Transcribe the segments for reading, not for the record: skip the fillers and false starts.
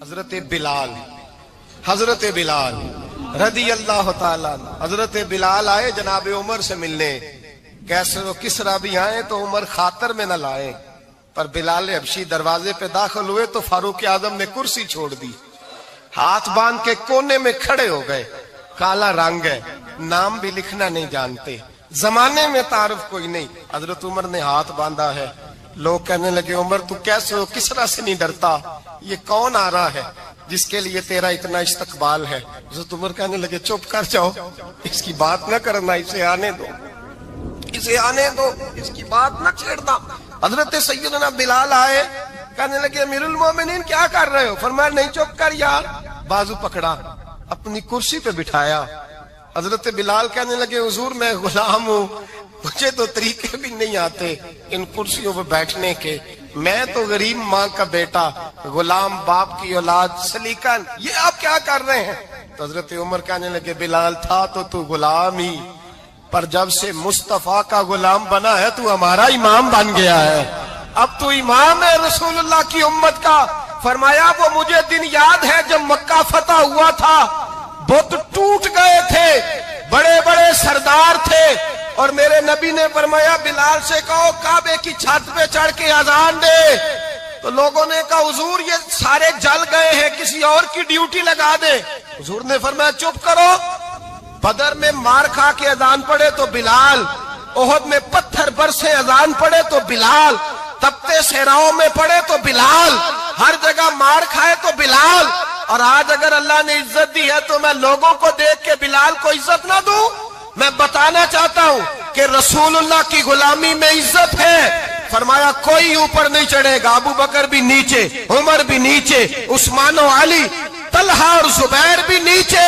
حضرت بلال رضی اللہ تعالیٰ حضرت بلال آئے جناب عمر سے ملنے. کیسے وہ کسرا بھی آئے تو عمر خاطر میں نہ لائے, پر بلال حبشی دروازے پہ داخل ہوئے تو فاروق اعظم نے کرسی چھوڑ دی, ہاتھ باندھ کے کونے میں کھڑے ہو گئے. کالا رنگ ہے, نام بھی لکھنا نہیں جانتے, زمانے میں تعارف کوئی نہیں. حضرت عمر نے ہاتھ باندھا ہے. لوگ کہنے لگے عمر تو کیسے ہو, کسرا سے نہیں ڈرتا, یہ کون آ رہا ہے جس کے لیے تیرا اتنا استقبال ہے؟ حضرت عمر کہنے لگے چپ کر جاؤ, اس کی بات نہ کرنا, اسے آنے دو, اسے آنے دو, اس کی بات نہ چھیڑنا. حضرت سیدنا بلال آئے, کہنے لگے امیر المومنین کیا کر رہے ہو؟ فرمایا نہیں چپ کر یار. بازو پکڑا, اپنی کرسی پہ بٹھایا. حضرت بلال کہنے لگے حضور میں غلام ہوں, مجھے تو طریقے بھی نہیں آتے ان کرسیوں پہ بیٹھنے کے, میں تو غریب ماں کا بیٹا, غلام باپ کی اولاد, سلیقن, یہ آپ کیا کر رہے ہیں؟ تو حضرت عمر کہنے لگے بلال تھا تو غلام ہی, پر جب سے مصطفیٰ کا غلام بنا ہے تو ہمارا امام بن گیا ہے, اب تو امام ہے رسول اللہ کی امت کا. فرمایا وہ مجھے دن یاد ہے جب مکہ فتح ہوا تھا, بت ٹوٹ گئے تھے, بڑے بڑے سردار تھے, اور میرے نبی نے فرمایا بلال سے کہو کعبے کی چھت پہ چڑھ کے اذان دے. تو لوگوں نے کہا حضور یہ سارے جل گئے ہیں, کسی اور کی ڈیوٹی لگا دے. حضور نے فرمایا چپ کرو, بدر میں مار کھا کے اذان پڑے تو بلال, احد میں پتھر برسے اذان پڑے تو بلال, تپتے صحراؤں میں پڑے تو بلال, ہر جگہ مار کھائے تو بلال. اور آج اگر اللہ نے عزت دی ہے تو میں لوگوں کو دیکھ کے بلال کو عزت نہ دوں؟ میں بتانا چاہتا ہوں کہ رسول اللہ کی غلامی میں عزت ہے. فرمایا کوئی اوپر نہیں چڑھے گا, ابو بکر بھی نیچے, عمر بھی نیچے, عثمان و علی, طلحہ اور زبیر بھی نیچے.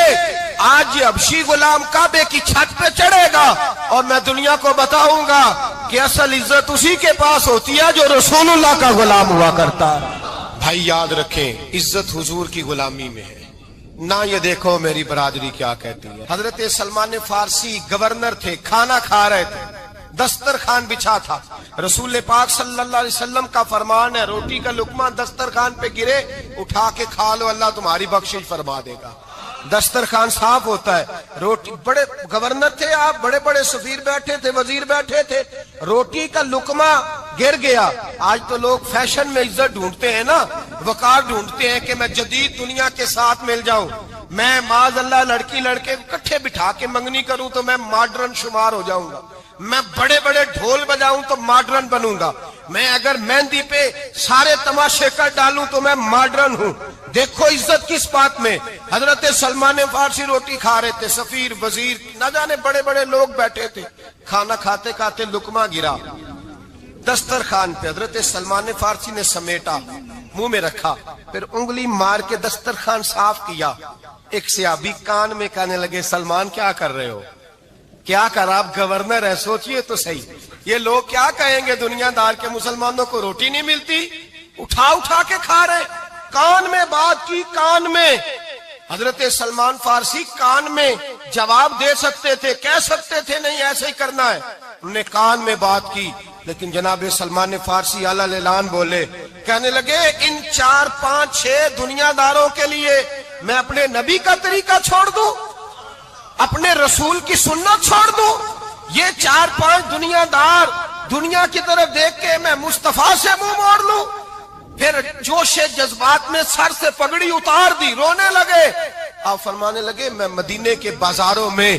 آج یہ حبشی غلام کعبے کی چھت پہ چڑھے گا اور میں دنیا کو بتاؤں گا کہ اصل عزت اسی کے پاس ہوتی ہے جو رسول اللہ کا غلام ہوا کرتا ہے. بھائی یاد رکھیں عزت حضور کی غلامی میں ہے نہ. یہ دیکھو میری برادری کیا کہتی ہے. حضرت سلمان فارسی گورنر تھے, کھانا کھا رہے تھے, دسترخوان بچھا تھا. رسول پاک صلی اللہ علیہ وسلم کا فرمان ہے روٹی کا لقمہ دسترخوان پہ گرے اٹھا کے کھا لو, اللہ تمہاری بخشش فرما دے گا. دسترخوان صاف ہوتا ہے. روٹی, بڑے گورنر تھے آپ, بڑے بڑے سفیر بیٹھے تھے, وزیر بیٹھے تھے, روٹی کا لقمہ گر گیا. آج تو لوگ فیشن میں عزت ڈھونڈتے ہیں نا, وقار ڈھونڈتے ہیں کہ میں جدید دنیا کے ساتھ مل جاؤں, میں معاذ اللہ لڑکی لڑکے کٹھے بٹھا کے منگنی کروں تو میں ماڈرن شمار ہو جاؤں گا, میں بڑے بڑے ڈھول بجاؤں تو ماڈرن بنوں گا, میں اگر مہندی پہ سارے تماشے کر ڈالوں تو میں ماڈرن ہوں. دیکھو عزت کس بات میں. حضرت سلمان فارسی روٹی کھا رہے تھے, سفیر وزیر نہ جانے بڑے بڑے لوگ بیٹھے تھے, کھانا کھاتے کھاتے لقمہ گرا دسترخوان پہ. حضرت سلمان فارسی نے سمیٹا, منہ میں رکھا, پھر انگلی مار کے دسترخوان صاف کیا. ایک صحابی کان میں کہنے لگے سلمان کیا کر رہے ہو, کیا کر, آپ گورنر ہیں, سوچئے تو صحیح, یہ لوگ کیا کہیں گے دنیا دار کے مسلمانوں کو روٹی نہیں ملتی, اٹھا اٹھا کے کھا رہے. کان میں بات کی, کان میں. حضرت سلمان فارسی کان میں جواب دے سکتے تھے, کہہ سکتے تھے نہیں ایسے ہی کرنا ہے, انہوں نے کان میں بات کی. لیکن جناب سلمان فارسی اعلیٰ اعلان بولے, کہنے لگے ان 4 5 6 دنیا داروں کے لیے میں اپنے نبی کا طریقہ چھوڑ دوں, اپنے رسول کی سنت چھوڑ دوں. یہ 4 5 دنیا دار دنیا کی طرف دیکھ کے میں مصطفیٰ سے منہ موڑ لوں. پھر جوش جذبات میں سر سے پگڑی اتار دی, رونے لگے. آپ فرمانے لگے میں مدینے کے بازاروں میں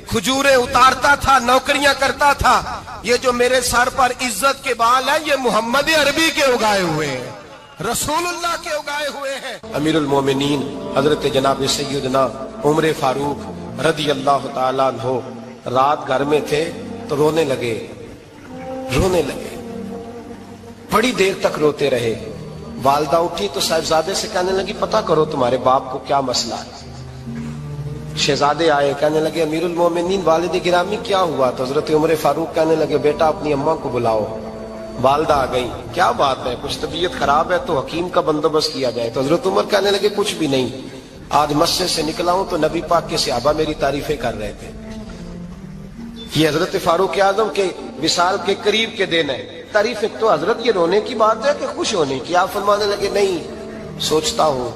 کھجوریں اتارتا تھا, نوکریاں کرتا تھا, یہ جو میرے سر پر عزت کے بال ہیں یہ محمد عربی کے اگائے ہوئے ہیں, رسول اللہ کے اگائے ہوئے ہیں. امیر المومنین حضرت جناب سیدنا عمر فاروق رضی اللہ تعالیٰ عنہ رات گھر میں تھے تو رونے لگے, بڑی دیر تک روتے رہے. والدہ اٹھی تو صاحبزادے سے کہنے لگی پتہ کرو تمہارے باپ کو کیا مسئلہ ہے. شہزادے آئے, کہنے لگے امیر المومنین والد گرامی کیا ہوا؟ تو حضرت عمر فاروق کہنے لگے بیٹا اپنی اماں کو بلاؤ. والدہ آ گئی, کیا بات ہے, کچھ طبیعت خراب ہے تو حکیم کا بندوبست کیا جائے. تو حضرت عمر کہنے لگے کچھ بھی نہیں, آج مسجد سے نکلا ہوں تو نبی پاک کے صحابہ میری تعریفیں کر رہے تھے. یہ حضرت فاروق اعظم کے وصال کے قریب کے دن ہے. تعریف تو حضرت یہ رونے کی بات ہے کہ خوش ہونے کی؟ آپ فرمانے لگے نہیں, سوچتا ہوں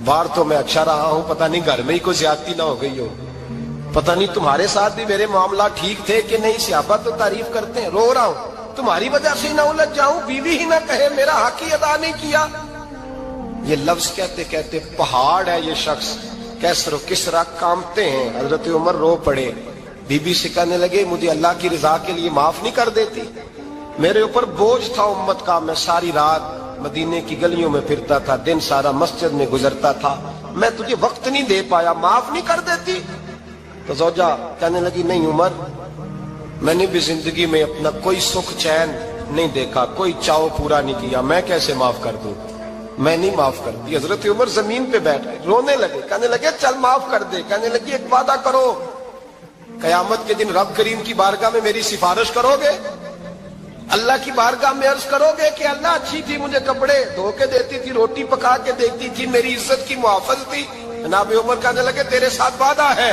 باہر تو میں اچھا رہا ہوں، پتہ نہیں گھر میں ہی کوئی زیادتی نہ ہو گئی ہو، پتہ نہیں تمہارے ساتھ بھی میرے معاملات ٹھیک تھے کہ نہیں، صحابہ تو تعریف کرتے ہیں، رو رہا ہوں تمہاری وجہ سے نہ الجھ جاؤں، بیوی ہی نہ کہے میرا حق ہی ادا نہیں کیا۔ یہ لفظ کہتے کہتے پہاڑ ہے یہ شخص، کیسر و کسرا کانپتے ہیں۔ حضرت عمر رو پڑے، بی بی سے کہنے لگے مجھے اللہ کی رضا کے لیے معاف نہیں کر دیتی؟ میرے اوپر بوجھ تھا امت کا، میں ساری رات مدینے کی گلیوں میں پھرتا تھا، دن سارا مسجد میں گزرتا تھا، میں تجھے وقت نہیں دے پایا، معاف نہیں کر دیتی؟ تو زوجہ کہنے لگی نہیں عمر، میں نے بھی زندگی میں اپنا کوئی سکھ چین نہیں دیکھا، کوئی چاؤ پورا نہیں کیا، میں کیسے معاف کر دوں؟ میں نہیں معاف کرتی۔ حضرت عمر زمین پہ بیٹھ گئے، رونے لگے، کہنے لگے چل معاف کر دے۔ کہنے لگی ایک وعدہ کرو، قیامت کے دن رب کریم کی بارگاہ میں میری سفارش کرو گے؟ اللہ کی بارگاہ میں عرض کرو گے کہ اللہ اچھی تھی، مجھے کپڑے دھو کے دیتی تھی، روٹی پکا کے دیتی تھی، میری عزت کی محافظ تھی؟ جناب عمر کہنے لگے تیرے ساتھ وعدہ ہے،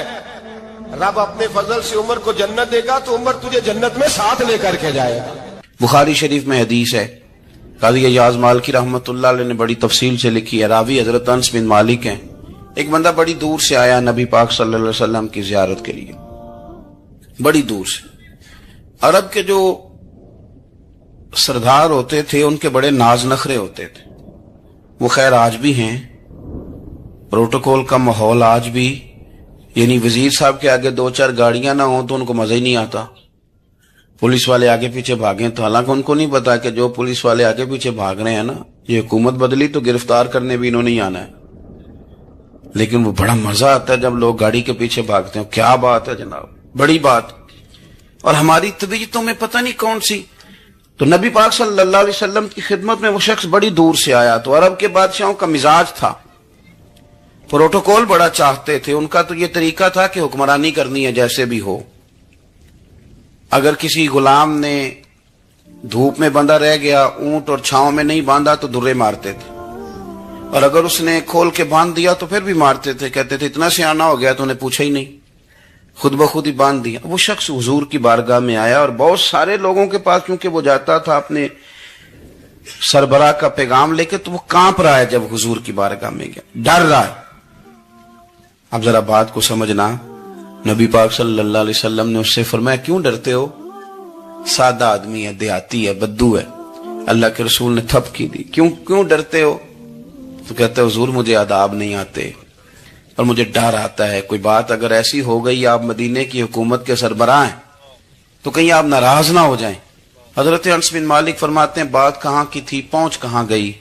رب اپنے فضل سے عمر کو جنت دے گا تو عمر تجھے جنت میں ساتھ لے کر کے جائے گا۔ بخاری شریف میں حدیث ہے، قاضی ایاز مالکی رحمۃ اللہ علیہ نے بڑی تفصیل سے لکھی ہے، راوی حضرت انس بن مالک ہیں۔ ایک بندہ بڑی دور سے آیا نبی پاک صلی اللہ علیہ وسلم کی زیارت کے لیے، بڑی دور سے۔ عرب کے جو سردار ہوتے تھے ان کے بڑے ناز نخرے ہوتے تھے، وہ خیر آج بھی ہیں، پروٹوکول کا ماحول آج بھی، یعنی وزیر صاحب کے آگے دو چار گاڑیاں نہ ہوں تو ان کو مزہ ہی نہیں آتا، پولیس والے آگے پیچھے بھاگیں تو حالانکہ ان کو نہیں پتا کہ جو پولیس والے آگے پیچھے بھاگ رہے ہیں نا، یہ حکومت بدلی تو گرفتار کرنے بھی انہوں نے آنا ہے، لیکن وہ بڑا مزہ آتا ہے جب لوگ گاڑی کے پیچھے بھاگتے ہیں۔ کیا بات ہے جناب، بڑی بات۔ اور ہماری طبیعتوں میں پتہ نہیں کون سی، تو نبی پاک صلی اللہ علیہ وسلم کی خدمت میں وہ شخص بڑی دور سے آیا، تو عرب کے بادشاہوں کا مزاج تھا، پروٹوکول بڑا چاہتے تھے، ان کا تو یہ طریقہ تھا کہ حکمرانی کرنی ہے جیسے بھی ہو۔ اگر کسی غلام نے دھوپ میں بندھا رہ گیا، اونٹ اور چھاؤں میں نہیں باندھا تو درے مارتے تھے، اور اگر اس نے کھول کے باندھ دیا تو پھر بھی مارتے تھے، کہتے تھے اتنا سیانا ہو گیا تو انہیں پوچھا ہی نہیں، خود بخود ہی باندھ دیا۔ وہ شخص حضور کی بارگاہ میں آیا اور بہت سارے لوگوں کے پاس کیونکہ وہ جاتا تھا اپنے سربراہ کا پیغام لے کے، تو وہ کانپ رہا ہے جب حضور کی بارگاہ میں گیا، ڈر رہا ہے۔ اب ذرا بات کو سمجھنا، نبی پاک صلی اللہ علیہ وسلم نے اس سے فرمایا کیوں ڈرتے ہو؟ سادہ آدمی ہے، دیہاتی ہے، بدو ہے۔ اللہ کے رسول نے تھپکی دی، کیوں ڈرتے ہو؟ تو کہتے حضور مجھے آداب نہیں آتے اور مجھے ڈر آتا ہے، کوئی بات اگر ایسی ہو گئی آپ مدینے کی حکومت کے سربراہ ہیں تو کہیں آپ ناراض نہ ہو جائیں۔ حضرت انس بن مالک فرماتے ہیں بات کہاں کی تھی، پہنچ کہاں گئی؟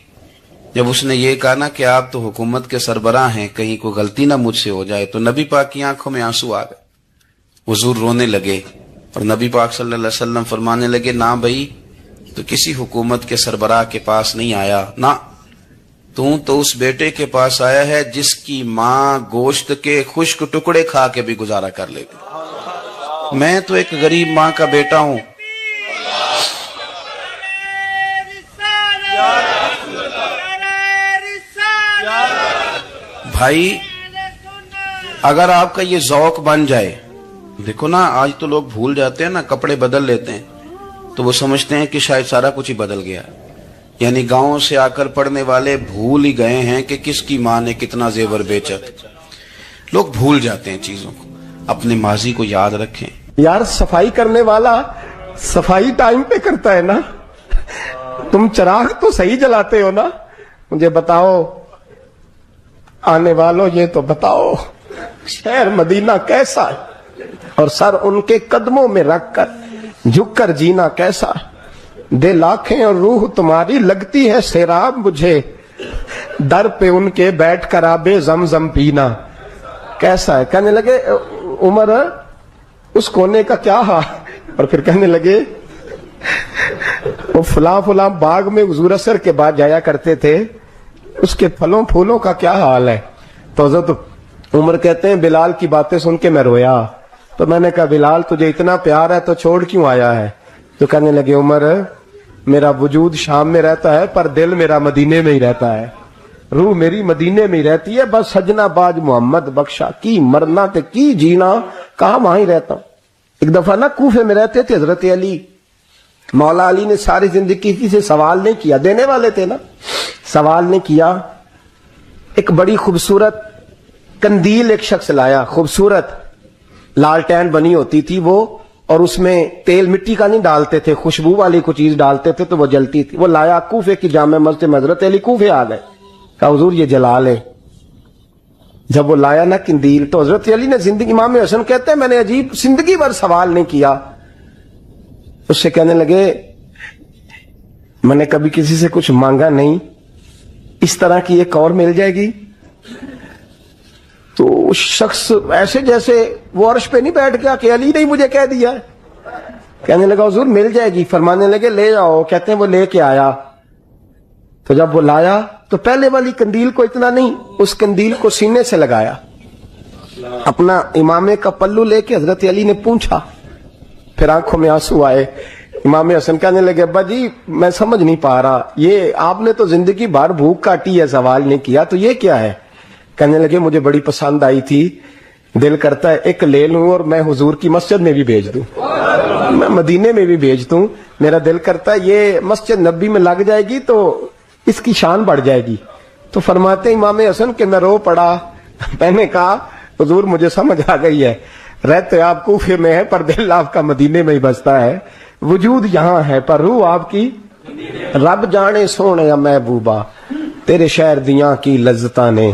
جب اس نے یہ کہا نا کہ آپ تو حکومت کے سربراہ ہیں، کہیں کوئی غلطی نہ مجھ سے ہو جائے، تو نبی پاک کی آنکھوں میں آنسو آ گئے، حضور رونے لگے، اور نبی پاک صلی اللہ علیہ وسلم فرمانے لگے نہ بھائی تو کسی حکومت کے سربراہ کے پاس نہیں آیا، نہ تو اس بیٹے کے پاس آیا ہے جس کی ماں گوشت کے خشک ٹکڑے کھا کے بھی گزارا کر لیتی۔ میں تو ایک غریب ماں کا بیٹا ہوں۔ بھائی اگر آپ کا یہ ذوق بن جائے، دیکھو نا آج تو لوگ بھول جاتے ہیں نا، کپڑے بدل لیتے ہیں تو وہ سمجھتے ہیں کہ شاید سارا کچھ ہی بدل گیا، یعنی گاؤں سے آ کر پڑھنے والے بھول ہی گئے ہیں کہ کس کی ماں نے کتنا زیور بیچا۔ لوگ بھول جاتے ہیں چیزوں کو، اپنے ماضی کو یاد رکھیں۔ یار صفائی کرنے والا صفائی ٹائم پہ کرتا ہے نا، تم چراغ تو صحیح جلاتے ہو نا؟ مجھے بتاؤ آنے والوں، یہ تو بتاؤ شہر مدینہ کیسا ہے، اور سر ان کے قدموں میں رکھ کر جھک کر جینا کیسا ہے؟ دل آنکھیں اور روح تمہاری لگتی ہے سیراب مجھے، در پہ ان کے بیٹھ کر آبے زمزم پینا کیسا ہے؟ کہنے لگے عمر اس کونے کا کیا حال؟ اور پھر کہنے لگے وہ فلاں باغ میں حضور اثر کے بعد جایا کرتے تھے، اس کے پھلوں پھولوں کا کیا حال ہے؟ تو حضرت عمر کہتے ہیں بلال کی باتیں سن کے میں رویا، تو میں نے کہا بلال تجھے اتنا پیار ہے تو چھوڑ کیوں آیا ہے؟ تو کہنے لگے عمر میرا وجود شام میں رہتا ہے پر دل میرا مدینے میں ہی رہتا ہے، روح میری مدینے میں ہی رہتی ہے، بس سجنا باج محمد بخشا کی مرنا تے کی جینا، کہاں وہاں ہی رہتا ہوں۔ ایک دفعہ نا کوفے میں رہتے تھے حضرت علی، مولا علی نے ساری زندگی کسی سے سوال نہیں کیا، دینے والے تھے نا، سوال نہیں کیا، ایک بڑی خوبصورت کندیل ایک شخص لایا, خوبصورت لالٹین بنی ہوتی تھی وہ, اور اس میں تیل مٹی کا نہیں ڈالتے تھے, خوشبو والی کوئی چیز ڈالتے تھے تو وہ جلتی تھی. وہ لایا کوفے کی جامع مسجد میں, حضرت علی کوفے آ گئے, کہا حضور یہ جلا لے. جب وہ لایا نا کندیل تو حضرت علی نے زندگی, امام حسن کہتے ہیں میں نے عجیب زندگی بھر سوال نہیں کیا. اس سے کہنے لگے میں نے کبھی کسی سے کچھ مانگا نہیں, اس طرح کی ایک اور مل جائے گی. تو اس شخص ایسے جیسے وہ عرش پہ نہیں بیٹھ گیا کہ علی نے مجھے کہہ دیا. کہنے لگا حضور مل جائے گی. فرمانے لگے لے جاؤ. کہتے ہیں وہ لے کے آیا. تو جب وہ لایا تو پہلے والی کندیل کو اتنا نہیں, اس کندیل کو سینے سے لگایا, اپنا امامے کا پلو لے کے حضرت علی نے پوچھا. پھر آنکھوں میں آنسو آئے. امام حسن کہنے لگے ابا جی میں سمجھ نہیں پا رہا, یہ آپ نے تو زندگی بھر بھوک کاٹی ہے, سوال نہیں کیا, تو یہ کیا ہے؟ کہنے لگے مجھے بڑی پسند آئی تھی, دل کرتا ہے ایک لے لوں اور میں حضور کی مسجد میں بھی بھیج دوں, میں مدینے میں بھی بھیج دوں. میرا دل کرتا ہے یہ مسجد نبی میں لگ جائے گی تو اس کی شان بڑھ جائے گی. تو فرماتے امام حسن کہ میں رو پڑا. میں نے کہا حضور مجھے سمجھ آ گئی ہے, رہتے آپ کوفے میں ہے پر دل آپ کا مدینے میں ہی بستا ہے, وجود یہاں ہے پر روح آپ کی. رب جانے سونے محبوبہ تیرے شہر دیاں کی لذتاں نے,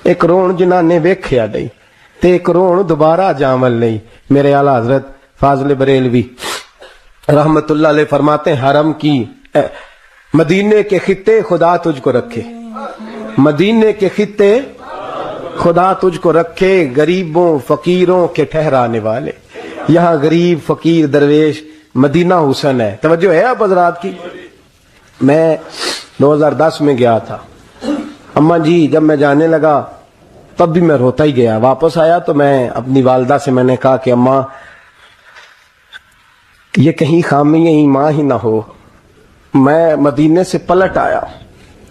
ایک رون جنہاں نے ویکھیا نہیں تے ایک رون دوبارہ جامل نہیں. میرے اعلیٰ حضرت فاضل بریلوی رحمت اللہ علیہ فرماتے ہیں حرم کی مدینے کے خطے خدا تجھ کو رکھے, مدینے کے خطے خدا تجھ کو رکھے, غریبوں فقیروں کے ٹھہرانے والے. یہاں غریب فقیر درویش مدینہ حسن ہے. توجہ ہے اب حضرات کی. میں 2010 میں گیا تھا. اماں جی جب میں جانے لگا تب بھی میں روتا ہی گیا. واپس آیا تو میں اپنی والدہ سے میں نے کہا کہ اماں یہ کہیں خامی ایمان ہی نہ ہو. میں مدینے سے پلٹ آیا,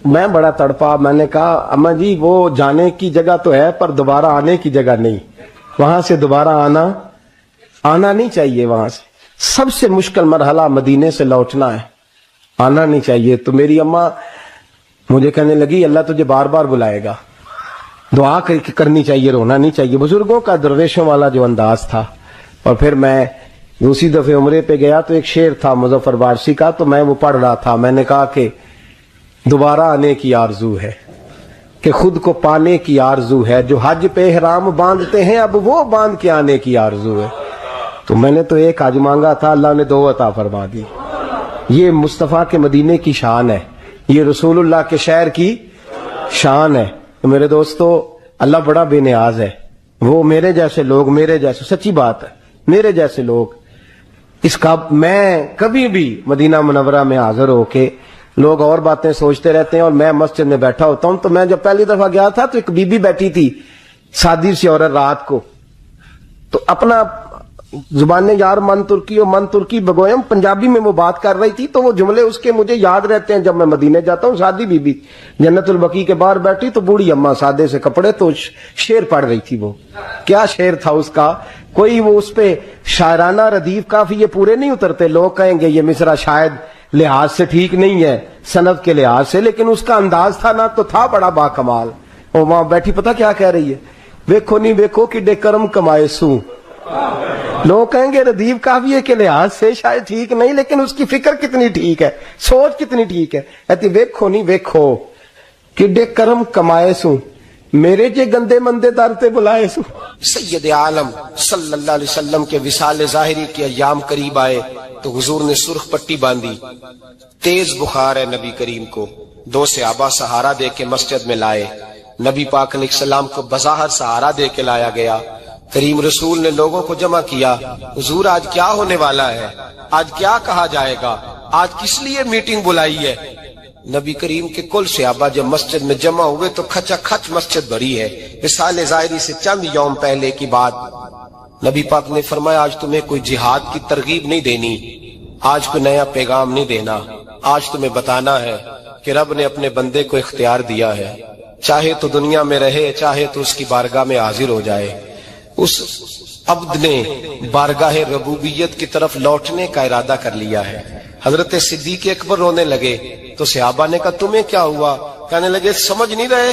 میں بڑا تڑپا. میں نے کہا اماں جی وہ جانے کی جگہ تو ہے پر دوبارہ آنے کی جگہ نہیں, وہاں سے دوبارہ آنا نہیں چاہیے. وہاں سے سب سے مشکل مرحلہ مدینے سے لوٹنا ہے, آنا نہیں چاہیے. تو میری اماں مجھے کہنے لگی اللہ تجھے بار بار بلائے گا, دعا کرنی چاہیے, رونا نہیں چاہیے. بزرگوں کا درویشوں والا جو انداز تھا. اور پھر میں دوسری دفعہ عمرے پہ گیا تو ایک شعر تھا مظفر وارسی کا, تو میں وہ پڑھ رہا تھا. میں نے کہا کہ دوبارہ آنے کی آرزو ہے, کہ خود کو پانے کی آرزو ہے, جو حج پہ احرام باندھتے ہیں اب وہ باندھ کے آنے کی آرزو ہے. تو میں نے تو ایک حج مانگا تھا, اللہ نے 2 عطا فرما دی. یہ مصطفیٰ کے مدینے کی شان ہے, یہ رسول اللہ کے شہر کی شان ہے. تو میرے دوستو اللہ بڑا بے نیاز ہے. وہ میرے جیسے لوگ, میرے جیسے, سچی بات ہے, میرے جیسے لوگ اس کا, میں کبھی بھی مدینہ منورہ میں حاضر ہو کے لوگ اور باتیں سوچتے رہتے ہیں اور میں مسجد میں بیٹھا ہوتا ہوں. تو میں جب پہلی دفعہ گیا تھا تو ایک بی بی بیٹھی تھی, سادی سی عورت, رات کو تو اپنا زبان یار من ترکی اور من ترکی بگویم پنجابی میں وہ بات کر رہی تھی. تو وہ جملے اس کے مجھے یاد رہتے ہیں جب میں مدینے جاتا ہوں. سادی بی بی جنت البقیع کے باہر بیٹھی تو بوڑھی اماں سادے سے کپڑے, تو شعر پڑھ رہی تھی. وہ کیا شعر تھا اس کا, کوئی وہ اس پہ شاعرانہ ردیف کافی یہ پورے نہیں اترتے. لوگ کہیں گے یہ مصرع شاید لحاظ سے ٹھیک نہیں ہے, سند کے لحاظ سے, لیکن اس کا انداز تھا نا تو تھا بڑا با کمال. اور وہاں بیٹھی پتہ کیا کہہ رہی ہے, ویکھو نہیں ویکھو کہ ڈے کرم کمائے سوں. لوگ کہیں گے ردیف کافیے کے لحاظ سے شاید ٹھیک نہیں, لیکن اس کی فکر کتنی ٹھیک ہے, سوچ کتنی ٹھیک ہے. کہتی ویکھو نہیں ویکھو کہ ڈے کرم کمائے سوں, میرے جے گندے مندے در تے بلائے سوں. سید عالم صلی اللہ علیہ وسلم کے وصال ظاہری کے ایام قریب آئے تو حضور نے سرخ پٹی باندھی. تیز بخار ہے نبی کریم کو. 2 صحابہ سہارا دے کے مسجد میں لائے. نبی پاک علیہ السلام کو بظاہر سہارا دے کے لایا گیا. کریم رسول نے لوگوں کو جمع کیا, حضور آج کیا ہونے والا ہے, آج کیا کہا جائے گا, آج کس لیے میٹنگ بلائی ہے. نبی کریم کے کل صحابہ جب مسجد میں جمع ہوئے تو کھچا کھچ مسجد بھری ہے. وصال ظاہری سے چند یوم پہلے کی بات. نبی پاک نے فرمایا آج تمہیں کوئی جہاد کی ترغیب نہیں دینی, آج کوئی نیا پیغام نہیں دینا, آج تمہیں بتانا ہے کہ رب نے اپنے بندے کو اختیار دیا ہے, چاہے تو دنیا میں رہے چاہے تو اس کی بارگاہ میں حاضر ہو جائے. اس عبد نے بارگاہ ربوبیت کی طرف لوٹنے کا ارادہ کر لیا ہے. حضرت صدیق اکبر رونے لگے تو صحابہ نے کہا تمہیں کیا ہوا؟ کہنے لگے سمجھ نہیں رہے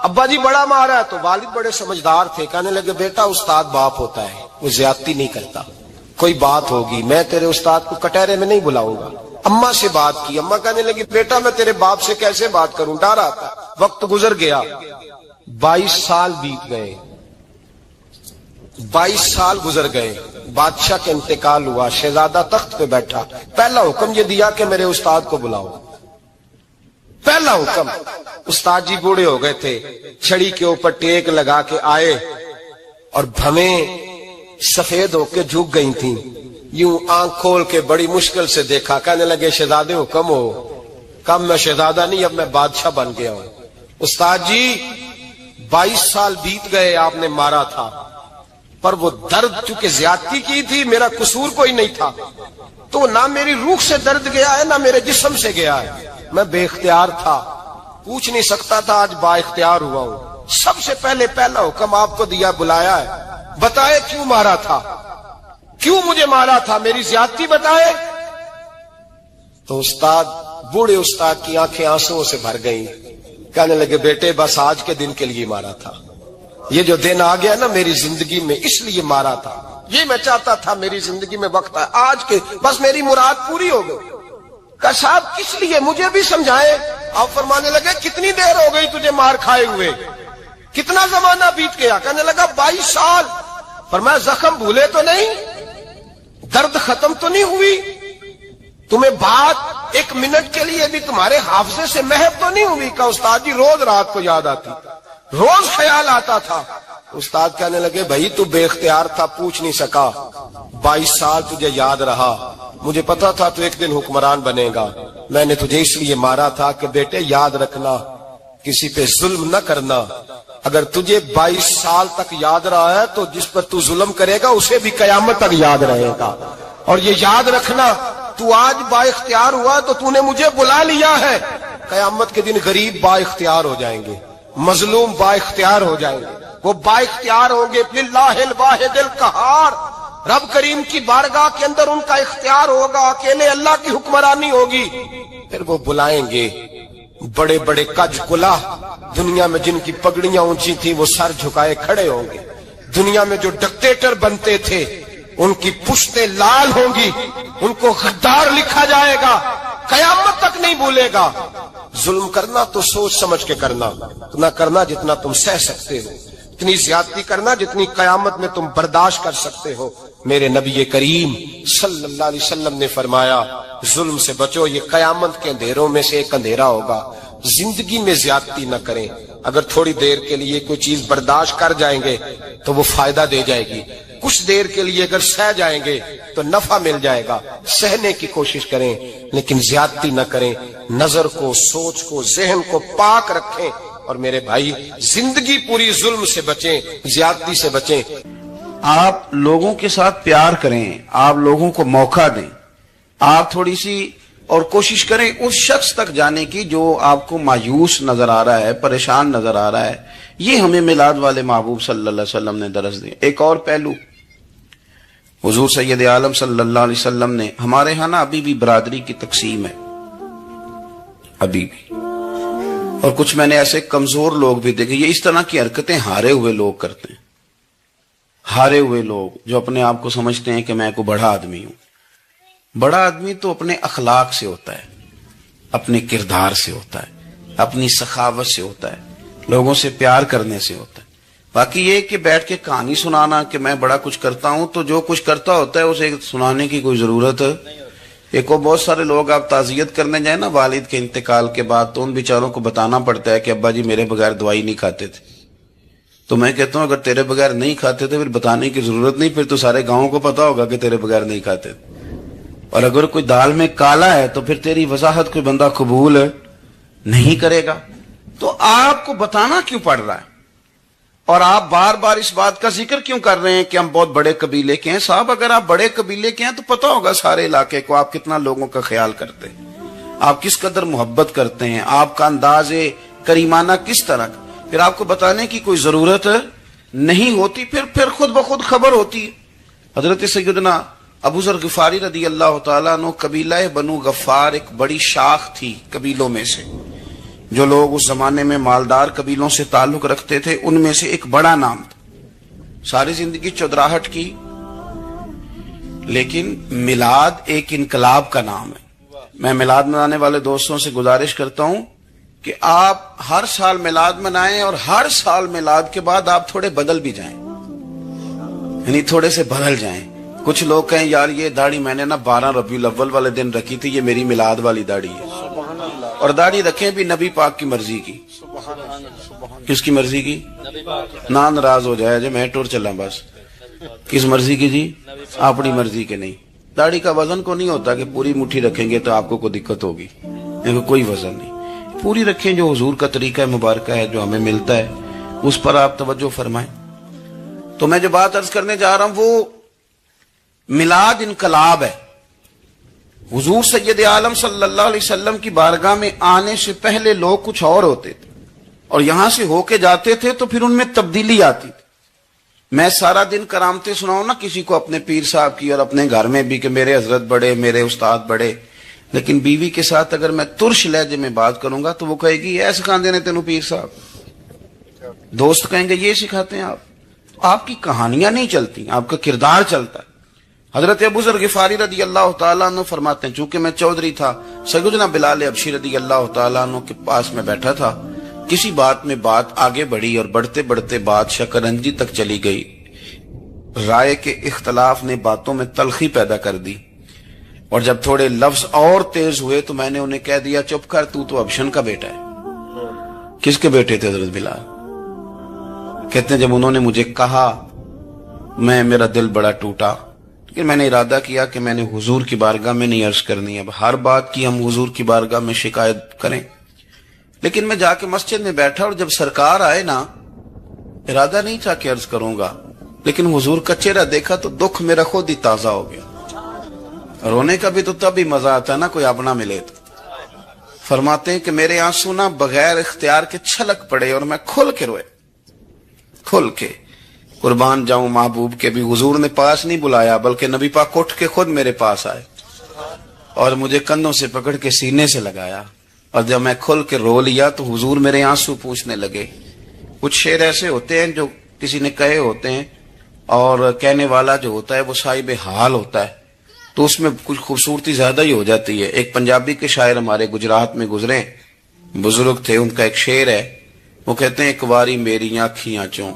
ابا جی بڑا مارا ہے. تو والد بڑے سمجھدار تھے, کہنے لگے بیٹا استاد باپ ہوتا ہے, وہ زیادتی نہیں کرتا. کوئی بات ہوگی میں تیرے استاد کو کٹہرے میں نہیں بلاؤں گا. اماں سے بات کی, اماں کہنے لگی بیٹا میں تیرے باپ سے کیسے بات کروں, ڈر آتا. وقت گزر گیا, 22 سال بیت گئے, 22 سال گزر گئے. بادشاہ کا انتقال ہوا, شہزادہ تخت پہ بیٹھا. پہلا حکم یہ دیا کہ میرے استاد کو بلاؤ. پہلا حکم. استاد جی بوڑھے ہو گئے تھے, چھڑی کے اوپر ٹیک لگا کے آئے اور بھویں سفید ہو کے جھک گئی تھیں. یوں آنکھ کھول کے بڑی مشکل سے دیکھا, کہنے لگے شہزادے حکم ہو. کم میں شہزادہ نہیں, اب میں بادشاہ بن گیا ہوں. استاد جی 22 سال بیت گئے, آپ نے مارا تھا, پر وہ درد چونکہ زیادتی کی تھی, میرا قصور کوئی نہیں تھا, تو نہ میری روح سے درد گیا ہے نہ میرے جسم سے گیا ہے. میں بے اختیار تھا, پوچھ نہیں سکتا تھا, آج با اختیار ہوا ہوں. سب سے پہلے پہلا حکم آپ کو دیا, بلایا ہے, بتائے کیوں مارا تھا, کیوں مجھے مارا تھا, میری زیادتی بتائے. تو استاد, بوڑھے استاد کی آنکھیں آنسوؤں سے بھر گئیں. کہنے لگے بیٹے بس آج کے دن کے لیے مارا تھا, یہ جو دن آ گیا نا میری زندگی میں, اس لیے مارا تھا. یہ میں چاہتا تھا میری زندگی میں وقت ہے آج کے, بس میری مراد پوری ہو گئی. کہ صاحب کس لیے, مجھے بھی سمجھائے. آپ فرمانے لگے کتنی دیر ہو گئی تجھے مار کھائے ہوئے, کتنا زمانہ بیت گیا. کہنے لگا 22 سال. فرمایا زخم بھولے تو نہیں, درد ختم تو نہیں ہوئی, تمہیں بات 1 منٹ کے لیے بھی تمہارے حافظے سے محو تو نہیں ہوئی. کہ استاد جی روز رات کو یاد آتی, روز خیال آتا تھا. استاد کہنے لگے بھائی تو بے اختیار تھا, پوچھ نہیں سکا, 22 سال تجھے یاد رہا. مجھے پتا تھا تو ایک دن حکمران بنے گا, میں نے تجھے اس لیے مارا تھا کہ بیٹے یاد رکھنا, کسی پہ ظلم نہ کرنا. اگر تجھے 22 سال تک یاد رہا ہے تو جس پر تو ظلم کرے گا اسے بھی قیامت تک یاد رہے گا. اور یہ یاد رکھنا, تو آج با اختیار ہوا تو تو نے مجھے بلا لیا ہے, قیامت کے دن غریب با اختیار ہو جائیں گے, مظلوم با اختیار ہو جائیں گے. وہ با اختیار ہوں گے للہ الواحد القہار, رب کریم کی بارگاہ کے اندر ان کا اختیار ہوگا, اکیلے اللہ کی حکمرانی ہوگی. پھر وہ بلائیں گے بڑے بڑے کج کلا, دنیا میں جن کی پگڑیاں اونچی تھیں وہ سر جھکائے کھڑے ہوں گے. دنیا میں جو ڈکٹیٹر بنتے تھے ان کی پشتیں لال ہوں گی, ان کو غدار لکھا جائے گا, قیامت تک نہیں بھولے گا. ظلم کرنا تو سوچ سمجھ کے کرنا, اتنا کرنا جتنا تم سہ سکتے ہو, اتنی زیادتی کرنا جتنی قیامت میں تم برداشت کر سکتے ہو. میرے نبی کریم صلی اللہ علیہ وسلم نے فرمایا ظلم سے بچو, یہ قیامت کے اندھیروں میں سے ایک اندھیرا ہوگا. زندگی میں زیادتی نہ کریں. اگر تھوڑی دیر کے لیے کوئی چیز برداشت کر جائیں گے تو وہ فائدہ دے جائے گی, کچھ دیر کے لیے اگر سہ جائیں گے تو نفع مل جائے گا. سہنے کی کوشش کریں لیکن زیادتی نہ کریں. نظر کو, سوچ کو, ذہن کو پاک رکھیں. اور میرے بھائی زندگی پوری ظلم سے بچیں, زیادتی سے بچیں. آپ لوگوں کے ساتھ پیار کریں, آپ لوگوں کو موقع دیں, آپ تھوڑی سی اور کوشش کریں اس شخص تک جانے کی جو آپ کو مایوس نظر آ رہا ہے, پریشان نظر آ رہا ہے. یہ ہمیں میلاد والے محبوب صلی اللہ علیہ وسلم نے درس دیا. ایک اور پہلو, حضور سید عالم صلی اللہ علیہ وسلم نے, ہمارے ہاں نا ابھی بھی برادری کی تقسیم ہے, ابھی بھی, اور کچھ میں نے ایسے کمزور لوگ بھی دیکھے. یہ اس طرح کی حرکتیں ہارے ہوئے لوگ کرتے ہیں, ہارے ہوئے لوگ جو اپنے آپ کو سمجھتے ہیں کہ میں کوئی بڑا آدمی ہوں. بڑا آدمی تو اپنے اخلاق سے ہوتا ہے, اپنے کردار سے ہوتا ہے, اپنی سخاوت سے ہوتا ہے, لوگوں سے پیار کرنے سے ہوتا ہے. باقی یہ کہ بیٹھ کے کہانی سنانا کہ میں بڑا کچھ کرتا ہوں, تو جو کچھ کرتا ہوتا ہے اسے سنانے کی کوئی ضرورت ہے. ایک اور بہت سارے لوگ آپ تعزیت کرنے جائیں نا والد کے انتقال کے بعد, تو ان بیچاروں کو بتانا پڑتا ہے کہ ابا جی میرے بغیر دوائی نہیں کھاتے تھے. تو میں کہتا ہوں اگر تیرے بغیر نہیں کھاتے تھے پھر بتانے کی ضرورت نہیں, پھر تو سارے گاؤں کو پتا ہوگا کہ تیرے بغیر نہیں کھاتے تھے. اور اگر کوئی دال میں کالا ہے تو پھر تیری وضاحت کوئی بندہ قبول نہیں کرے گا. تو آپ کو بتانا کیوں پڑ رہا ہے, اور آپ بار بار اس بات کا ذکر کیوں کر رہے ہیں کہ ہم بہت بڑے قبیلے کے ہیں؟ صاحب اگر آپ بڑے قبیلے کے ہیں تو پتا ہوگا سارے علاقے کو آپ کتنا لوگوں کا خیال کرتے ہیں, آپ کس قدر محبت کرتے ہیں, آپ کا انداز کریمانہ کس طرح کا. پھر آپ کو بتانے کی کوئی ضرورت نہیں ہوتی, پھر خود بخود خبر ہوتی ہے. حضرت سیدنا ابو ذر غفاری رضی اللہ تعالیٰ عنہ, قبیلہ بنو غفار ایک بڑی شاخ تھی قبیلوں میں سے. جو لوگ اس زمانے میں مالدار قبیلوں سے تعلق رکھتے تھے ان میں سے ایک بڑا نام تھا. ساری زندگی چودراہٹ کی، لیکن میلاد ایک انقلاب کا نام ہے. میں میلاد منانے والے دوستوں سے گزارش کرتا ہوں کہ آپ ہر سال میلاد منائیں اور ہر سال میلاد کے بعد آپ تھوڑے بدل بھی جائیں، یعنی تھوڑے سے بدل جائیں. کچھ لوگ کہیں یار یہ داڑھی میں نے نا 12 ربیع الاول والے دن رکھی تھی، یہ میری میلاد والی داڑھی ہے. اور داڑھی رکھیں بھی نبی پاک کی مرضی کی. کس کی مرضی کی؟ نہ ناراض ہو جائے جو میں ٹور چلا، بس کس مرضی کی جی؟ اپنی مرضی کے نہیں. داڑھی کا وزن کو نہیں ہوتا کہ پوری مٹھی رکھیں گے تو آپ کو کوئی دقت ہوگی، کوئی وزن نہیں. پوری رکھیں، جو حضور کا طریقہ مبارکہ ہے جو ہمیں ملتا ہے اس پر آپ توجہ فرمائیں. تو میں جو بات عرض کرنے جا رہا ہوں وہ میلاد انقلاب ہے. حضور سید عالم صلی اللہ علیہ وسلم کی بارگاہ میں آنے سے پہلے لوگ کچھ اور ہوتے تھے اور یہاں سے ہو کے جاتے تھے تو پھر ان میں تبدیلی آتی تھی. میں سارا دن کرامتیں سناؤں نا کسی کو اپنے پیر صاحب کی اور اپنے گھر میں بھی کہ میرے حضرت بڑے، میرے استاد بڑے، لیکن بیوی کے ساتھ اگر میں ترش لہجے میں بات کروں گا تو وہ کہے گی ایسے سکھاندے نے تینوں پیر صاحب. دوست کہیں گے یہ سکھاتے ہیں آپ کی کہانیاں نہیں چلتی، آپ کا کردار چلتا ہے. حضرت ابو ذر غفاری رضی اللہ تعالیٰ عنہ فرماتے ہیں چونکہ میں چودھری تھا، سیدنا بلال حبشی رضی اللہ تعالیٰ عنہ کے پاس میں بیٹھا تھا. کسی بات میں بات آگے بڑھی اور بڑھتے بڑھتے بات شکنجی تک چلی گئی. رائے کے اختلاف نے باتوں میں تلخی پیدا کر دی اور جب تھوڑے لفظ اور تیز ہوئے تو میں نے انہیں کہہ دیا چپ کر، تو ابشن کا بیٹا ہے. کس کے بیٹے تھے حضرت بلال؟ کہتے ہیں جب انہوں نے مجھے کہا میرا دل بڑا ٹوٹا، لیکن میں نے ارادہ کیا کہ میں نے حضور کی بارگاہ میں نہیں عرض کرنی. اب ہر بات کی ہم حضور کی بارگاہ میں شکایت کریں. لیکن میں جا کے مسجد میں بیٹھا اور جب سرکار آئے نا، ارادہ نہیں تھا کہ عرض کروں گا، لیکن حضور کا چہرہ دیکھا تو دکھ میرا خود ہی تازہ ہو گیا. رونے کا بھی تو تب ہی مزہ آتا ہے نا کوئی اپنا ملے تو. فرماتے ہیں کہ میرے آنسو نا بغیر اختیار کے چھلک پڑے اور میں کھل کے روئے، کھل کے. قربان جاؤں محبوب کے بھی حضور نے پاس نہیں بلایا بلکہ نبی پاک اٹھ کے خود میرے پاس آئے اور مجھے کندھوں سے پکڑ کے سینے سے لگایا. اور جب میں کھل کے رو لیا تو حضور میرے آنسو پوچھنے لگے. کچھ شعر ایسے ہوتے ہیں جو کسی نے کہے ہوتے ہیں اور کہنے والا جو ہوتا ہے وہ صاحب حال ہوتا ہے تو اس میں کچھ خوبصورتی زیادہ ہی ہو جاتی ہے. ایک پنجابی کے شاعر ہمارے گجرات میں گزرے، بزرگ تھے، ان کا ایک شعر ہے، وہ کہتے ہیں ایک واری میری آنکھیاں چوں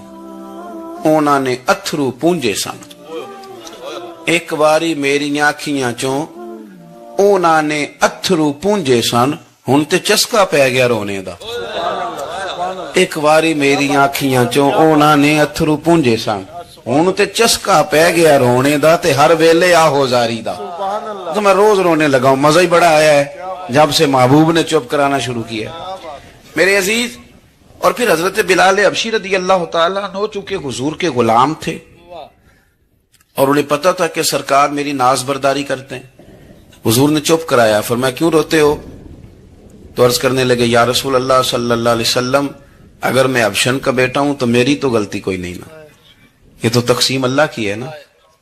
اونا نے اتھرو پونجے سن. ایک واری میری آنکھیاں چوں اونا نے اتھرو پونجے سن، ہن تے چسکا پہ گیا رونے دا. ایک واری میری آنکھیاں چوں اونا نے اتھرو پونجے سن، ہن تے چسکا پہ گیا رونے دا تے ہر ویلے آہو زاری دا. تو میں روز رونے لگا ہوں. مزہ ہی بڑا آیا ہے جب سے محبوب نے چپ کرانا شروع کیا. میرے عزیز، اور پھر حضرت بلال حبشی رضی اللہ تعالیٰ عنہ چونکہ حضور کے غلام تھے اور انہیں پتا تھا کہ سرکار میری ناز برداری کرتے ہیں، حضور نے چپ کرایا. فرمایا کیوں روتے ہو؟ تو عرض کرنے لگے یا رسول اللہ صلی اللہ علیہ وسلم اگر میں ابشن کا بیٹا ہوں تو میری تو غلطی کوئی نہیں نا، یہ تو تقسیم اللہ کی ہے نا.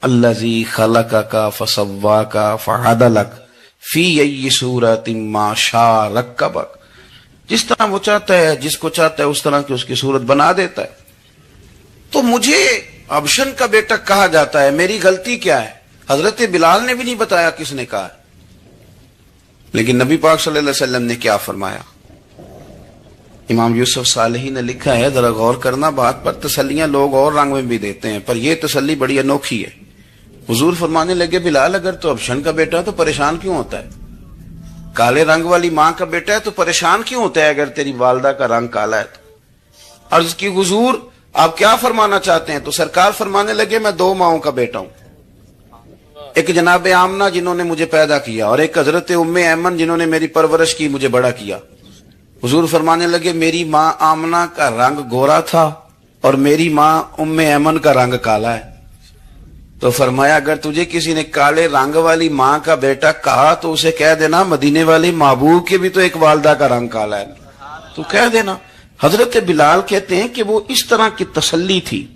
الذی خلقک فسواک فعدلک فی ای صورت ما شاء رکبک. جس طرح وہ چاہتا ہے، جس کو چاہتا ہے اس طرح کی اس کی صورت بنا دیتا ہے. تو مجھے ابشن کا بیٹا کہا جاتا ہے، میری غلطی کیا ہے؟ حضرت بلال نے بھی نہیں بتایا کس نے کہا. لیکن نبی پاک صلی اللہ علیہ وسلم نے کیا فرمایا؟ امام یوسف صالحی نے لکھا ہے، ذرا غور کرنا بات پر، تسلیاں لوگ اور رنگ میں بھی دیتے ہیں پر یہ تسلی بڑی انوکھی ہے. حضور فرمانے لگے بلال اگر تو ابشن کا بیٹا تو پریشان کیوں ہوتا ہے؟ کالے رنگ والی ماں کا بیٹا ہے تو پریشان کیوں ہوتا ہے اگر تیری والدہ کا رنگ کالا ہے تو؟ عرض کی حضور آپ کیا فرمانا چاہتے ہیں؟ تو سرکار فرمانے لگے میں دو ماؤں کا بیٹا ہوں، ایک جناب آمنہ جنہوں نے مجھے پیدا کیا اور ایک حضرت ام ایمن جنہوں نے میری پرورش کی، مجھے بڑا کیا. حضور فرمانے لگے میری ماں آمنہ کا رنگ گورا تھا اور میری ماں ام ایمن کا رنگ کالا ہے. تو فرمایا اگر تجھے کسی نے کالے رنگ والی ماں کا بیٹا کہا تو اسے کہہ دینا مدینے والی محبوب کے بھی تو ایک والدہ کا رنگ کالا ہے، تو کہہ دینا. حضرت بلال کہتے ہیں کہ وہ اس طرح کی تسلی تھی،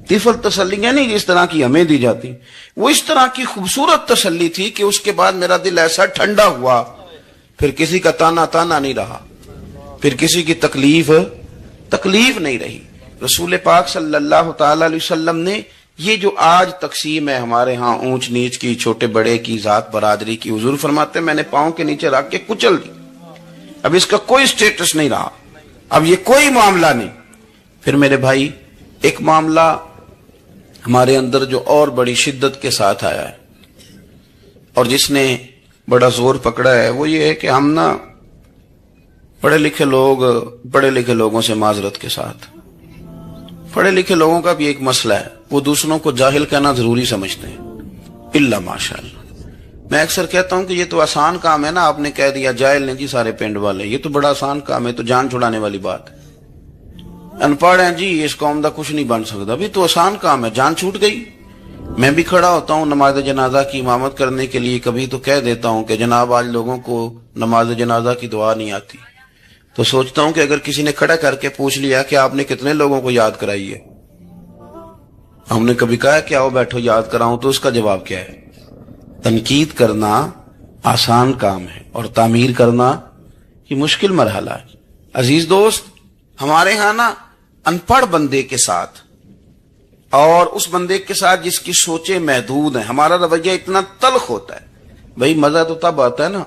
طفل تسلیاں نہیں جس طرح کی ہمیں دی جاتی، وہ اس طرح کی خوبصورت تسلی تھی کہ اس کے بعد میرا دل ایسا ٹھنڈا ہوا پھر کسی کا تانا نہیں رہا. پھر کسی کی تکلیف نہیں رہی. رسول پاک صلی اللہ تعالی علیہ وسلم نے یہ جو آج تقسیم ہے ہمارے ہاں اونچ نیچ کی, چھوٹے بڑے کی, ذات برادری کی, حضور فرماتے ہیں میں نے پاؤں کے نیچے رکھ کے کچل دی. اب اس کا کوئی سٹیٹس نہیں رہا, اب یہ کوئی معاملہ نہیں. پھر میرے بھائی ایک معاملہ ہمارے اندر جو اور بڑی شدت کے ساتھ آیا ہے اور جس نے بڑا زور پکڑا ہے وہ یہ ہے کہ ہم نا پڑھے لکھے لوگوں سے معذرت کے ساتھ, پڑھے لکھے لوگوں کا بھی ایک مسئلہ ہے, وہ دوسروں کو جاہل کہنا ضروری سمجھتے ہیں. الا ماشاءاللہ میں اکثر کہتا ہوں کہ یہ تو آسان کام ہے نا, آپ نے کہہ دیا جاہل نہیں جی سارے پنڈ والے, یہ تو بڑا آسان کام ہے, تو جان چھڑانے والی بات ہے. ان پڑھ ہیں جی اس قوم دا کچھ نہیں بن سکتا, بھی تو آسان کام ہے, جان چھوٹ گئی. میں بھی کھڑا ہوتا ہوں نماز جنازہ کی امامت کرنے کے لیے, کبھی تو کہہ دیتا ہوں کہ جناب آج لوگوں کو نماز جنازہ کی دعا نہیں آتی, تو سوچتا ہوں کہ اگر کسی نے کھڑا کر کے پوچھ لیا کہ آپ نے کتنے لوگوں کو یاد کرائی ہے, ہم نے کبھی کہا کہ آؤ بیٹھو یاد کراؤں, تو اس کا جواب کیا ہے؟ تنقید کرنا آسان کام ہے اور تعمیر کرنا یہ مشکل مرحلہ ہے. عزیز دوست, ہمارے ہاں نا ان پڑھ بندے کے ساتھ اور اس بندے کے ساتھ جس کی سوچیں محدود ہیں, ہمارا رویہ اتنا تلخ ہوتا ہے. بھائی مزہ تو تب آتا ہے نا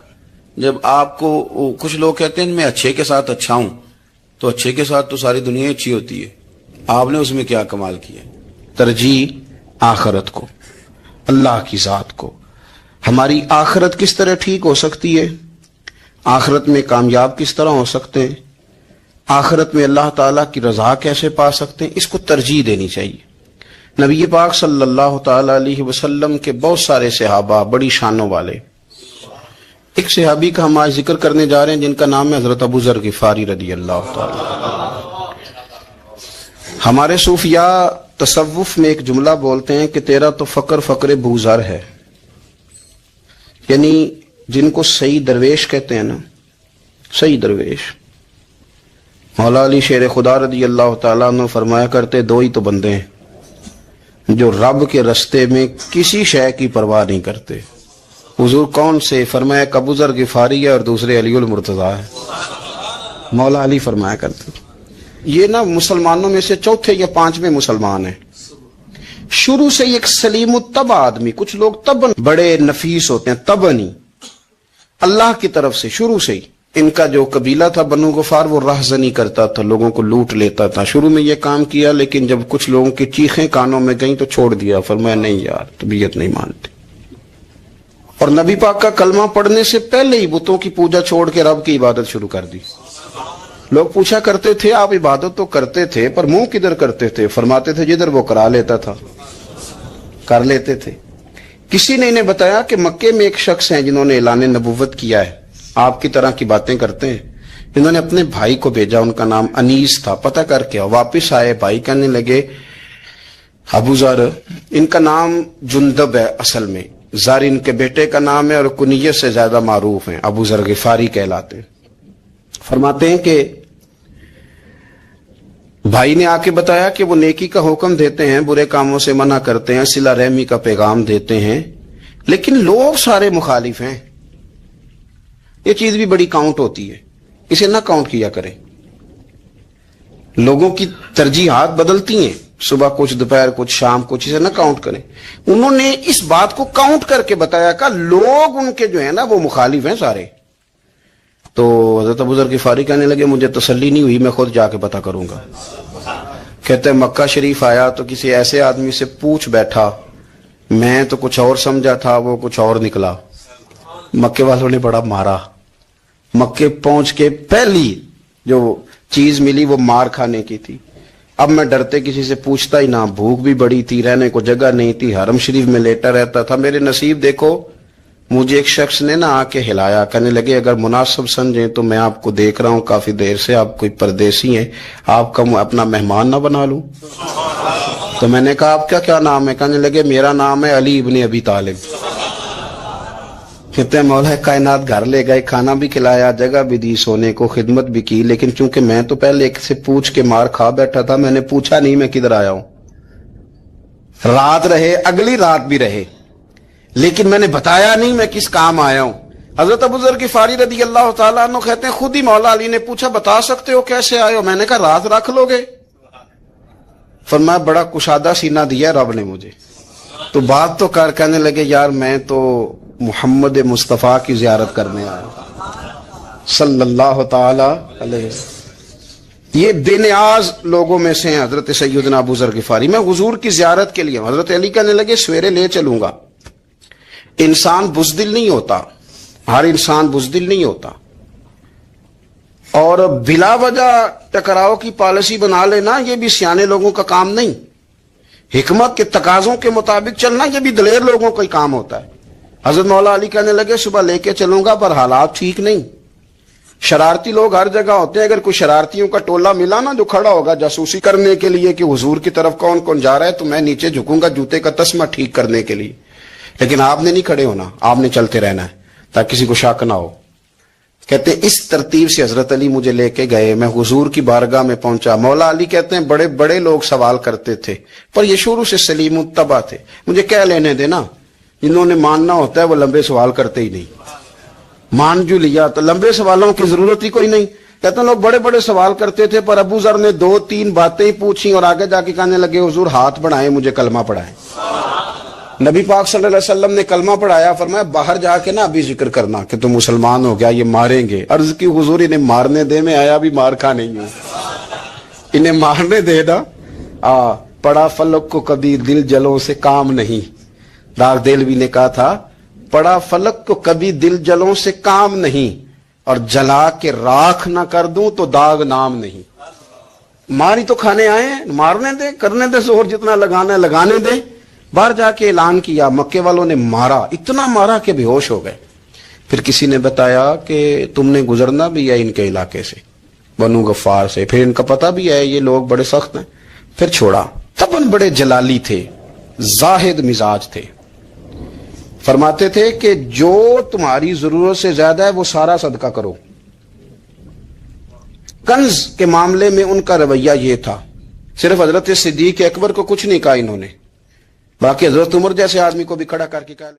جب آپ کو, کچھ لوگ کہتے ہیں میں اچھے کے ساتھ اچھا ہوں, تو اچھے کے ساتھ تو ساری دنیا اچھی ہوتی ہے, آپ نے اس میں کیا کمال کیا؟ ترجیح آخرت کو, اللہ کی ذات کو. ہماری آخرت کس طرح ٹھیک ہو سکتی ہے, آخرت میں کامیاب کس طرح ہو سکتے ہیں, آخرت میں اللہ تعالیٰ کی رضا کیسے پا سکتے ہیں, اس کو ترجیح دینی چاہیے. نبی پاک صلی اللہ تعالی علیہ وسلم کے بہت سارے صحابہ بڑی شانوں والے, ایک صحابی کا ہم آج ذکر کرنے جا رہے ہیں جن کا نام ہے حضرت ابو ذر غفاری رضی اللہ تعالی. ہمارے صوفیاء تصوف میں ایک جملہ بولتے ہیں کہ تیرا تو فقر بوزر ہے, یعنی جن کو صحیح درویش کہتے ہیں نا, صحیح درویش. مولا علی شیر خدا رضی اللہ تعالیٰ عنہ فرمایا کرتے دو ہی تو بندے ہیں جو رب کے رستے میں کسی شے کی پرواہ نہیں کرتے. حضور کون سے؟ فرمایا ابو ذر غفاری ہے اور دوسرے علی المرتضیٰ ہے. مولا علی فرمایا کرتے یہ نا مسلمانوں میں سے چوتھے یا پانچویں مسلمان ہیں. شروع سے ایک سلیم الطبع آدمی, کچھ لوگ طبعاً بڑے نفیس ہوتے ہیں, طبعاً اللہ کی طرف سے شروع سے ہی. ان کا جو قبیلہ تھا بنو غفار وہ راہزنی کرتا تھا, لوگوں کو لوٹ لیتا تھا. شروع میں یہ کام کیا, لیکن جب کچھ لوگوں کی چیخیں کانوں میں گئیں تو چھوڑ دیا, فرمایا نہیں یار طبیعت نہیں مانتی. اور نبی پاک کا کلمہ پڑھنے سے پہلے ہی بتوں کی پوجا چھوڑ کے رب کی عبادت شروع کر دی. لوگ پوچھا کرتے تھے آپ عبادت تو کرتے تھے پر منہ کدھر کرتے تھے؟ فرماتے تھے جدھر وہ کرا لیتا تھا کر لیتے تھے. کسی نے انہیں بتایا کہ مکے میں ایک شخص ہیں جنہوں نے اعلان نبوت کیا ہے, آپ کی طرح کی باتیں کرتے ہیں. انہوں نے اپنے بھائی کو بھیجا, ان کا نام انیس تھا, پتہ کر کے واپس آئے. بھائی کہنے لگے ابو ذر, ان کا نام جندب ہے اصل میں, زر ان کے بیٹے کا نام ہے اور کنیت سے زیادہ معروف ہیں, ابو ذر غفاری کہلاتے. فرماتے ہیں کہ بھائی نے آ کے بتایا کہ وہ نیکی کا حکم دیتے ہیں, برے کاموں سے منع کرتے ہیں, صلہ رحمی کا پیغام دیتے ہیں, لیکن لوگ سارے مخالف ہیں. یہ چیز بھی بڑی کاؤنٹ ہوتی ہے, اسے نہ کاؤنٹ کیا کریں. لوگوں کی ترجیحات بدلتی ہیں, صبح کچھ دوپہر کچھ شام کچھ, اسے نہ کاؤنٹ کریں. انہوں نے اس بات کو کاؤنٹ کر کے بتایا کہ لوگ ان کے جو ہیں نا وہ مخالف ہیں سارے. تو حضرت ابو ذر غفاری کہنے لگے مجھے تسلی نہیں ہوئی, میں خود جا کے پتہ کروں گا. کہتے ہیں مکہ شریف آیا تو کسی ایسے آدمی سے پوچھ بیٹھا, میں تو کچھ اور سمجھا تھا, وہ کچھ اور نکلا. مکے والوں نے بڑا مارا. مکے پہنچ کے پہلی جو چیز ملی وہ مار کھانے کی تھی. اب میں ڈرتے کسی سے پوچھتا ہی نہ, بھوک بھی بڑی تھی, رہنے کو جگہ نہیں تھی, حرم شریف میں لیٹا رہتا تھا. میرے نصیب دیکھو, مجھے ایک شخص نے نہ آ کے ہلایا, کہنے لگے اگر مناسب سمجھیں تو میں آپ کو دیکھ رہا ہوں کافی دیر سے, آپ کوئی پردیسی ہیں, آپ کا اپنا مہمان نہ بنا لوں. تو میں نے کہا آپ کا کیا نام ہے؟ کہنے لگے میرا نام ہے علی ابن ابی طالب. کہتے ہیں مولا کائنات گھر لے گئے, کھانا بھی کھلایا, جگہ بھی دی سونے کو, خدمت بھی کی, لیکن چونکہ میں تو پہلے ایک سے پوچھ کے مار کھا بیٹھا تھا, میں نے پوچھا نہیں میں کدھر آیا ہوں. رات رہے, اگلی رات بھی رہے, لیکن میں نے بتایا نہیں میں کس کام آیا ہوں. حضرت ابو ذر غفاری رضی اللہ تعالیٰ عنہ کہتے ہیں خود ہی مولا علی نے پوچھا بتا سکتے ہو کیسے آئے ہو؟ میں نے کہا رات رکھ لو گے؟ فرمایا بڑا کشادہ سینہ دیا رب نے مجھے. تو بات تو کہنے لگے یار میں تو محمد مصطفیٰ کی زیارت کرنے آیا صلی اللہ تعالی علیہ. یہ بے نیاز لوگوں میں سے ہیں حضرت سیدنا ابو ذر غفاری. میں حضور کی زیارت کے لیے حضرت علی کہنے لگے سویرے لے چلوں گا. انسان بزدل نہیں ہوتا، ہر انسان بزدل نہیں ہوتا، اور بلا وجہ ٹکراؤ کی پالیسی بنا لینا یہ بھی سیانے لوگوں کا کام نہیں. حکمت کے تقاضوں کے مطابق چلنا یہ بھی دلیر لوگوں کا ہی کام ہوتا ہے. حضرت مولا علی کہنے لگے صبح لے کے چلوں گا پر حالات ٹھیک نہیں. شرارتی لوگ ہر جگہ ہوتے ہیں. اگر کوئی شرارتیوں کا ٹولہ ملا نا جو کھڑا ہوگا جاسوسی کرنے کے لیے کہ حضور کی طرف کون کون جا رہا ہے تو میں نیچے جھکوں گا جوتے کا تسمہ ٹھیک کرنے کے لیے. لیکن آپ نے نہیں کھڑے ہونا، آپ نے چلتے رہنا ہے تاکہ کسی کو شک نہ ہو. کہتے ہیں اس ترتیب سے حضرت علی مجھے لے کے گئے. میں حضور کی بارگاہ میں پہنچا. مولا علی کہتے ہیں بڑے بڑے لوگ سوال کرتے تھے پر یہ شروع سے سلیم الطبع تھے. مجھے کہہ لینے دینا، جنہوں نے ماننا ہوتا ہے وہ لمبے سوال کرتے ہی نہیں. مان جو لیا تو لمبے سوالوں کی ضرورت ہی کوئی نہیں. کہتے ہیں لوگ بڑے بڑے سوال کرتے تھے پر ابو ذر نے 2-3 باتیں پوچھی اور آگے جا کے کہنے لگے حضور ہاتھ بڑھائیں مجھے کلمہ پڑھائیں. نبی پاک صلی اللہ علیہ وسلم نے کلمہ پڑھایا. فرمایا باہر جا کے نا ابھی ذکر کرنا کہ تم مسلمان ہو گیا، یہ ماریں گے. عرض کی حضور انہیں مارنے دے، میں آیا بھی مار کھا نہیں ہوں، انہیں مارنے دے نا. پڑا فلک کو کبھی دل جلوں سے کام نہیں. داغ دہلوی نے کہا تھا پڑا فلک کو کبھی دل جلوں سے کام نہیں، اور جلا کے راکھ نہ کر دوں تو داغ نام نہیں. ماری تو کھانے آئے ہیں، مارنے دے، کرنے دے زور جتنا لگانا ہے لگانے دے. باہر جا کے اعلان کیا. مکے والوں نے مارا، اتنا مارا کہ بے ہوش ہو گئے. پھر کسی نے بتایا کہ تم نے گزرنا بھی ہے ان کے علاقے سے، بنو غفار سے. پھر ان کا پتہ بھی ہے یہ لوگ بڑے سخت ہیں. پھر چھوڑا. تب ان بڑے جلالی تھے، زاہد مزاج تھے. فرماتے تھے کہ جو تمہاری ضرورت سے زیادہ ہے وہ سارا صدقہ کرو. کنز کے معاملے میں ان کا رویہ یہ تھا. صرف حضرت صدیق اکبر کو کچھ نہیں کہا انہوں نے، باقی حضرت عمر جیسے آدمی کو بھی کھڑا کر کے کہا